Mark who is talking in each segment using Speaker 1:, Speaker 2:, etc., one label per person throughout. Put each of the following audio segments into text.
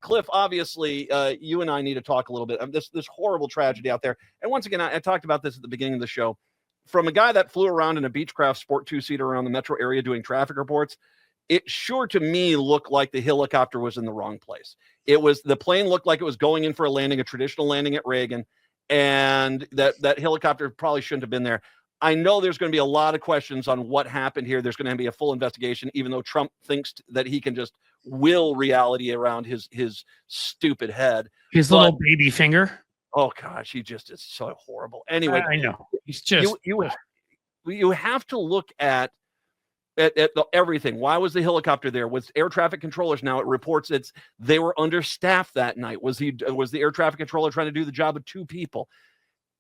Speaker 1: Cliff, obviously, you and I need to talk a little bit of this horrible tragedy out there. And once again, I talked about this at the beginning of the show. From a guy that flew around in a Beechcraft Sport 2-seater around the metro area doing traffic reports, it sure to me looked like the helicopter was in the wrong place. The plane looked like it was going in for a landing, a traditional landing at Reagan, and that helicopter probably shouldn't have been there. I know there's going to be a lot of questions on what happened here. There's going to be a full investigation, even though Trump thinks that he can just will reality around his stupid head.
Speaker 2: Little baby finger.
Speaker 1: Oh gosh, he just is so horrible. Anyway,
Speaker 2: I know. He's just
Speaker 1: you have to look at everything. Why was the helicopter there? Was air traffic controllers? Now it reports they were understaffed that night. Was the air traffic controller trying to do the job of 2 people?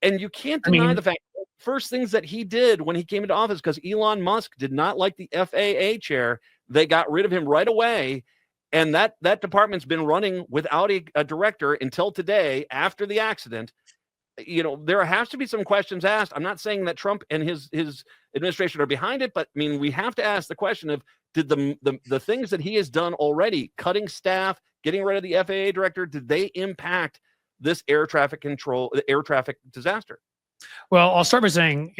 Speaker 1: And you can't deny the fact first things that he did when he came into office, because Elon Musk did not like the FAA chair, they got rid of him right away. And that department's been running without a director until today after the accident. There has to be some questions asked. I'm not saying that Trump and his administration are behind it, but I mean, we have to ask the question of, did the things that he has done already, cutting staff, getting rid of the FAA director, did they impact this air traffic disaster?
Speaker 2: Well, I'll start by saying,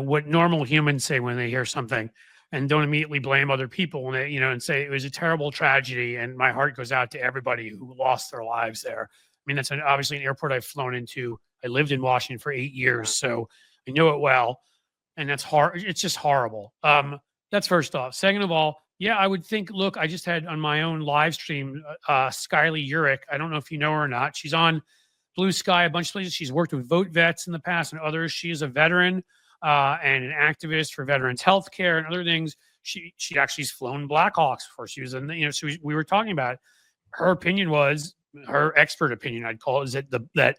Speaker 2: what normal humans say when they hear something, and don't immediately blame other people when they, and say it was a terrible tragedy, and my heart goes out to everybody who lost their lives there. I mean, that's obviously an airport I've flown into. I lived in Washington for 8 years, so I know it well, and that's hard. It's just horrible. That's first off. Second of all, yeah, I would think. Look, I just had on my own live stream, Skyly Urich. I don't know if you know her or not. She's on Blue Sky, a bunch of places. She's worked with Vote Vets in the past and others. She is a veteran and an activist for veterans health care and other things. She actually's flown Blackhawks before. She was in so we were talking about it. Her opinion was, her expert opinion, I'd call it, is that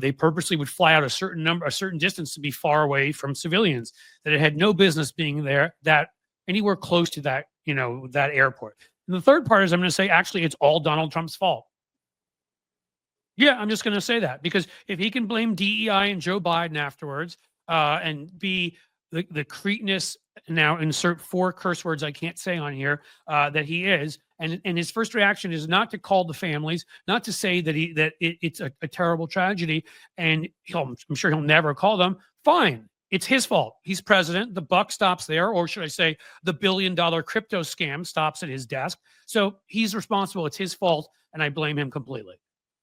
Speaker 2: they purposely would fly out a certain distance to be far away from civilians, that it had no business being there, that anywhere close to that, that airport. And the third part is, I'm going to say, actually, it's all Donald Trump's fault. Yeah, I'm just going to say that, because if he can blame DEI and Joe Biden afterwards, and be the cretinous, now insert 4 curse words I can't say on here, that he is, and his first reaction is not to call the families, not to say that it's a terrible tragedy, and I'm sure he'll never call them. Fine, it's his fault. He's president. The buck stops there, or should I say, the $1 billion crypto scam stops at his desk. So he's responsible. It's his fault, and I blame him completely.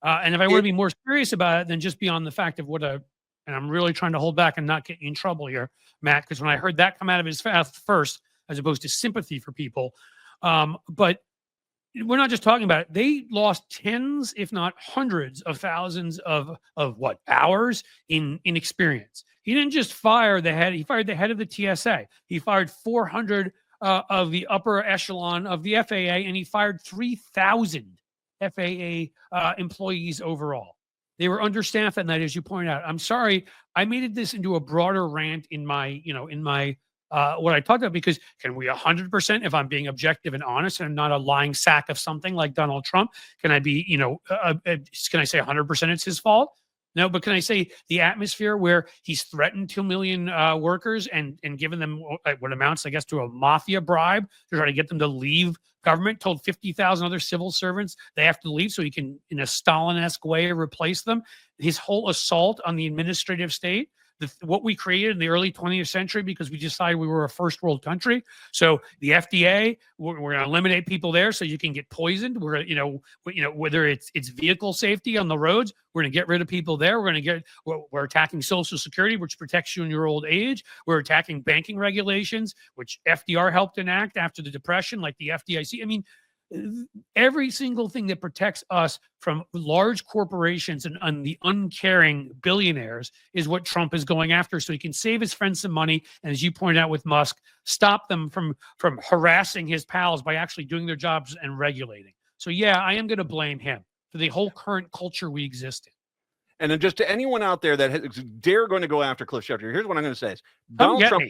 Speaker 2: And if I want to be more serious about it than just beyond the fact of and I'm really trying to hold back and not get you in trouble here, Matt, because when I heard that come out of his mouth first, as opposed to sympathy for people, but we're not just talking about it. They lost tens, if not hundreds of thousands of hours in experience. He didn't just fire the head. He fired the head of the TSA. He fired 400 of the upper echelon of the FAA, and he fired 3,000 FAA employees overall. They were understaffed that night, as you point out. I'm sorry, I made this into a broader rant in my what I talked about, because can we 100%, if I'm being objective and honest and not a lying sack of something like Donald Trump, can I be, can I say 100% it's his fault? No, but can I say the atmosphere where he's threatened 2 million workers and given them what amounts, I guess, to a mafia bribe to try to get them to leave government, told 50,000 other civil servants they have to leave so he can, in a Stalin-esque way, replace them. His whole assault on the administrative state, what we created in the early 20th century because we decided we were a first world country. So the FDA, we're going to eliminate people there so you can get poisoned. We're whether it's vehicle safety on the roads, we're going to get rid of people there. We're attacking Social Security, which protects you in your old age. We're attacking banking regulations, which FDR helped enact after the Depression, like the FDIC. I mean, every single thing that protects us from large corporations and the uncaring billionaires is what Trump is going after, so he can save his friends some money, and as you pointed out with Musk, stop them from harassing his pals by actually doing their jobs and regulating. So yeah, I am going to blame him for the whole current culture we exist in.
Speaker 1: And then just to anyone out there that is dare going to go after Cliff Schefter, here's what I'm going to say: is Donald Trump.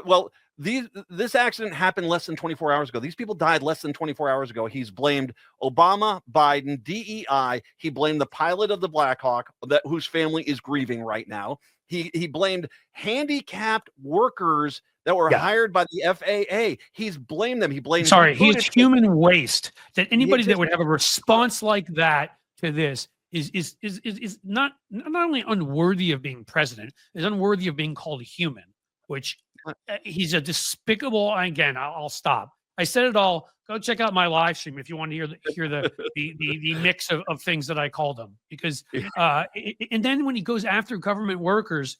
Speaker 1: Well, this accident happened less than 24 hours ago. These people died less than 24 hours ago. He's blamed Obama, Biden, DEI. He blamed the pilot of the Black Hawk, whose family is grieving right now. He blamed handicapped workers that were hired by the FAA. He's blamed them. He blamed.
Speaker 2: Sorry, he's human waste. That anybody that would have a response like that to this is not only unworthy of being president, is unworthy of being called human. Which he's a despicable. Again, I'll stop. I said it all. Go check out my live stream if you want to hear the mix of things that I called him. Because and then when he goes after government workers,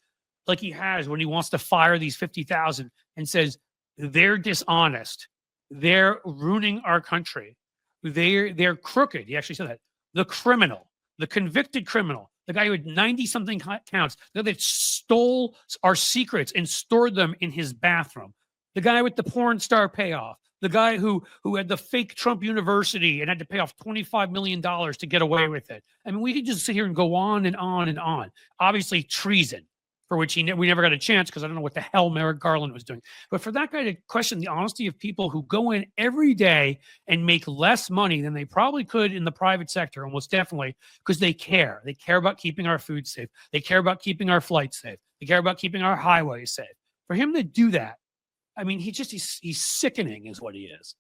Speaker 2: like he has when he wants to fire these 50,000 and says they're dishonest, they're ruining our country, they're crooked. He actually said that. The criminal, the convicted criminal, the guy who had 90-something counts, the guy that stole our secrets and stored them in his bathroom, the guy with the porn star payoff, the guy who had the fake Trump University and had to pay off $25 million to get away with it. I mean, we could just sit here and go on and on and on. Obviously, treason, for which we never got a chance because I don't know what the hell Merrick Garland was doing. But for that guy to question the honesty of people who go in every day and make less money than they probably could in the private sector, almost definitely, because they care. They care about keeping our food safe. They care about keeping our flights safe. They care about keeping our highways safe. For him to do that, I mean, he's sickening is what he is.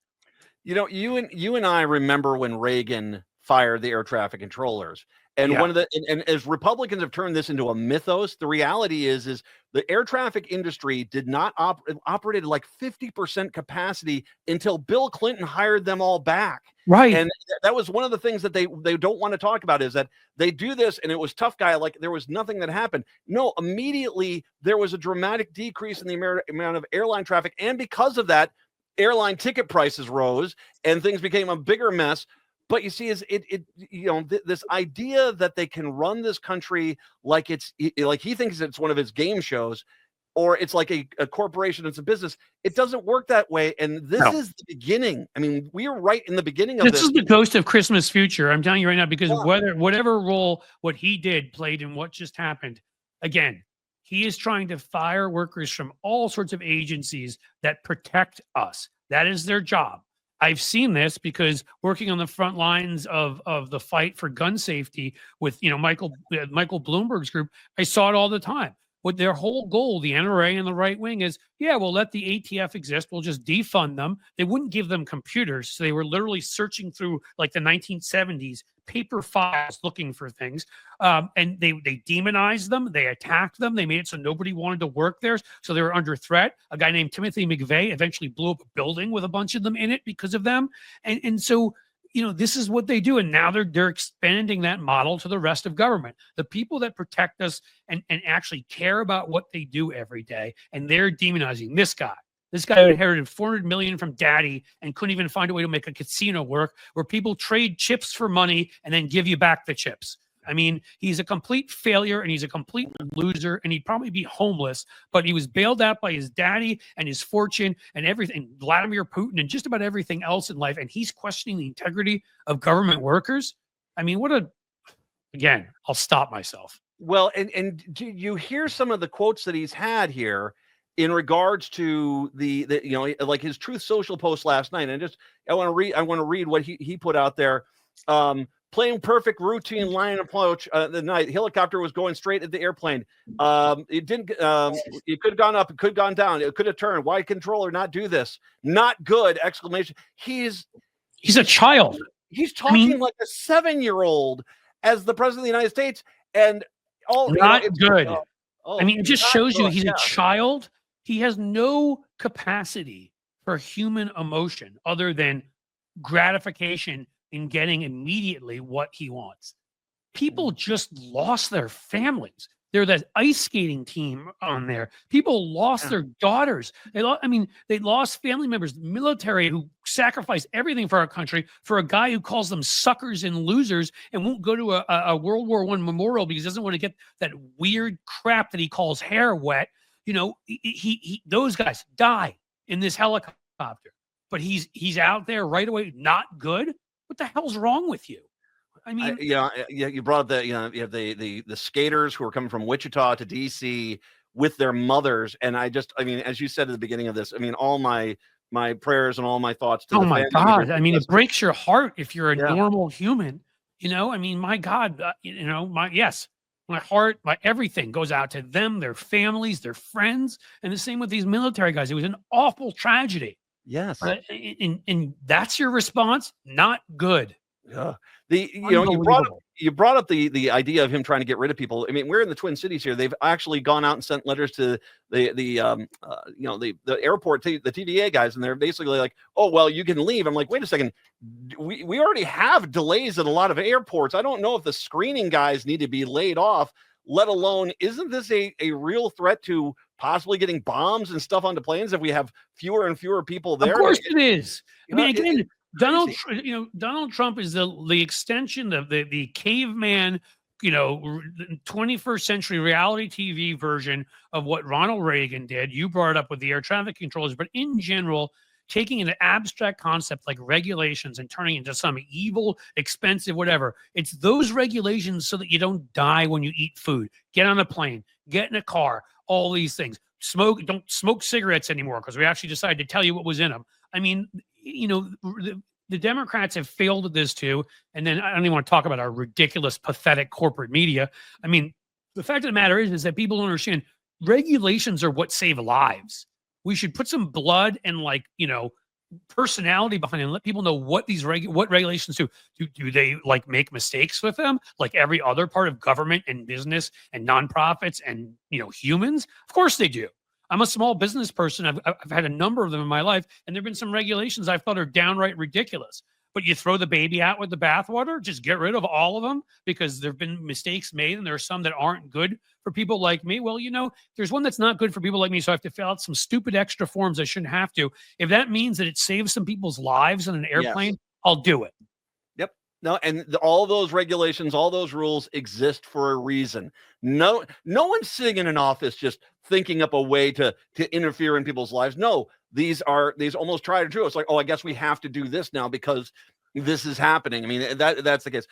Speaker 1: You know, you and I remember when Reagan fired the air traffic controllers. And one of the and as Republicans have turned this into a mythos, the reality is the air traffic industry did not operated like 50% capacity until Bill Clinton hired them all back.
Speaker 2: Right.
Speaker 1: And that was one of the things that they don't want to talk about, is that they do this and it was tough guy, like there was nothing that happened. No, immediately there was a dramatic decrease in the amount of airline traffic, and because of that, airline ticket prices rose and things became a bigger mess. But you see, this idea that they can run this country like like he thinks it's one of his game shows, or it's like a corporation, it's a business. It doesn't work that way. And this is the beginning. I mean, we are right in the beginning of this.
Speaker 2: This is the ghost of Christmas future. I'm telling you right now, because whatever role what he did played in what just happened, again, he is trying to fire workers from all sorts of agencies that protect us. That is their job. I've seen this because working on the front lines of the fight for gun safety with Michael Bloomberg's group, I saw it all the time. What their whole goal, the NRA and the right wing, is, we'll let the ATF exist. We'll just defund them. They wouldn't give them computers. So they were literally searching through like the 1970s paper files looking for things. And they demonized them. They attacked them. They made it so nobody wanted to work there. So they were under threat. A guy named Timothy McVeigh eventually blew up a building with a bunch of them in it because of them. And so this is what they do. And now they're expanding that model to the rest of government. The people that protect us and actually care about what they do every day. And they're demonizing this guy. This guy who inherited $400 million from daddy and couldn't even find a way to make a casino work, where people trade chips for money and then give you back the chips. I mean, he's a complete failure and he's a complete loser, and he'd probably be homeless, but he was bailed out by his daddy and his fortune and everything, Vladimir Putin and just about everything else in life. And he's questioning the integrity of government workers. I mean, again, I'll stop myself.
Speaker 1: Well, and you hear some of the quotes that he's had here in regards to the like his Truth Social post last night. And I want to read what he put out there. Playing perfect routine line approach the night. Helicopter was going straight at the airplane. It didn't. It could have gone up. It could have gone down. It could have turned. Why controller not do this? Not good! Exclamation. He's
Speaker 2: a child.
Speaker 1: He's talking like a 7-year-old as the president of the United States, and
Speaker 2: not good. I mean, it just shows you he's
Speaker 1: a
Speaker 2: child. He has no capacity for human emotion other than gratification in getting immediately what he wants. People just lost their families. They're that ice skating team on there. People lost their daughters. They lost family members, military who sacrificed everything for our country for a guy who calls them suckers and losers and won't go to a World War I memorial because he doesn't want to get that weird crap that he calls hair wet. Those guys die in this helicopter, but he's out there right away. Not good. What the hell's wrong with you? I mean,
Speaker 1: you brought up you have the skaters who are coming from Wichita to DC with their mothers. And I mean, as you said at the beginning of this, I mean, all my prayers and all my thoughts to
Speaker 2: Oh
Speaker 1: the
Speaker 2: my
Speaker 1: family.
Speaker 2: God. I mean, it breaks your heart if you're a
Speaker 1: Yeah.
Speaker 2: normal human, I mean, my God, my heart, my everything goes out to them, their families, their friends. And the same with these military guys. It was an awful tragedy.
Speaker 1: Yes.
Speaker 2: And that's your response? Not good.
Speaker 1: Yeah. You brought up the idea of him trying to get rid of people. I mean, we're in the Twin Cities here. They've actually gone out and sent letters to the airport, the TVA guys, and they're basically like, oh, well, you can leave. I'm like, wait a second. We already have delays at a lot of airports. I don't know if the screening guys need to be laid off, let alone, isn't this a real threat to possibly getting bombs and stuff onto planes if we have fewer and fewer people there?
Speaker 2: Of course it is. I mean, again, Donald Trump is the extension of the caveman, 21st century reality TV version of what Ronald Reagan did. You brought it up with the air traffic controllers, but in general, taking an abstract concept like regulations and turning it into some evil, expensive, whatever. It's those regulations so that you don't die when you eat food. Get on a plane, get in a car, all these things. Don't smoke cigarettes anymore because we actually decided to tell you what was in them. I mean, the Democrats have failed at this too. And then I don't even want to talk about our ridiculous, pathetic corporate media. I mean, the fact of the matter is that people don't understand regulations are what save lives. We should put some blood and personality behind it and let people know what these what regulations do. Do they make mistakes with them like every other part of government and business and nonprofits and humans? Of course they do. I'm a small business person. I've had a number of them in my life, and there've been some regulations I thought are downright ridiculous. But you throw the baby out with the bathwater, just get rid of all of them because there've been mistakes made, and there are some that aren't good for people like me. Well, there's one that's not good for people like me, so I have to fill out some stupid extra forms I shouldn't have to. If that means that it saves some people's lives on an airplane, yes, I'll do it.
Speaker 1: Yep. No, and all those regulations, all those rules exist for a reason. No one's sitting in an office just thinking up a way to interfere in people's lives. No, these almost tried and true. It's like, oh, I guess we have to do this now because this is happening. I mean, that's the case.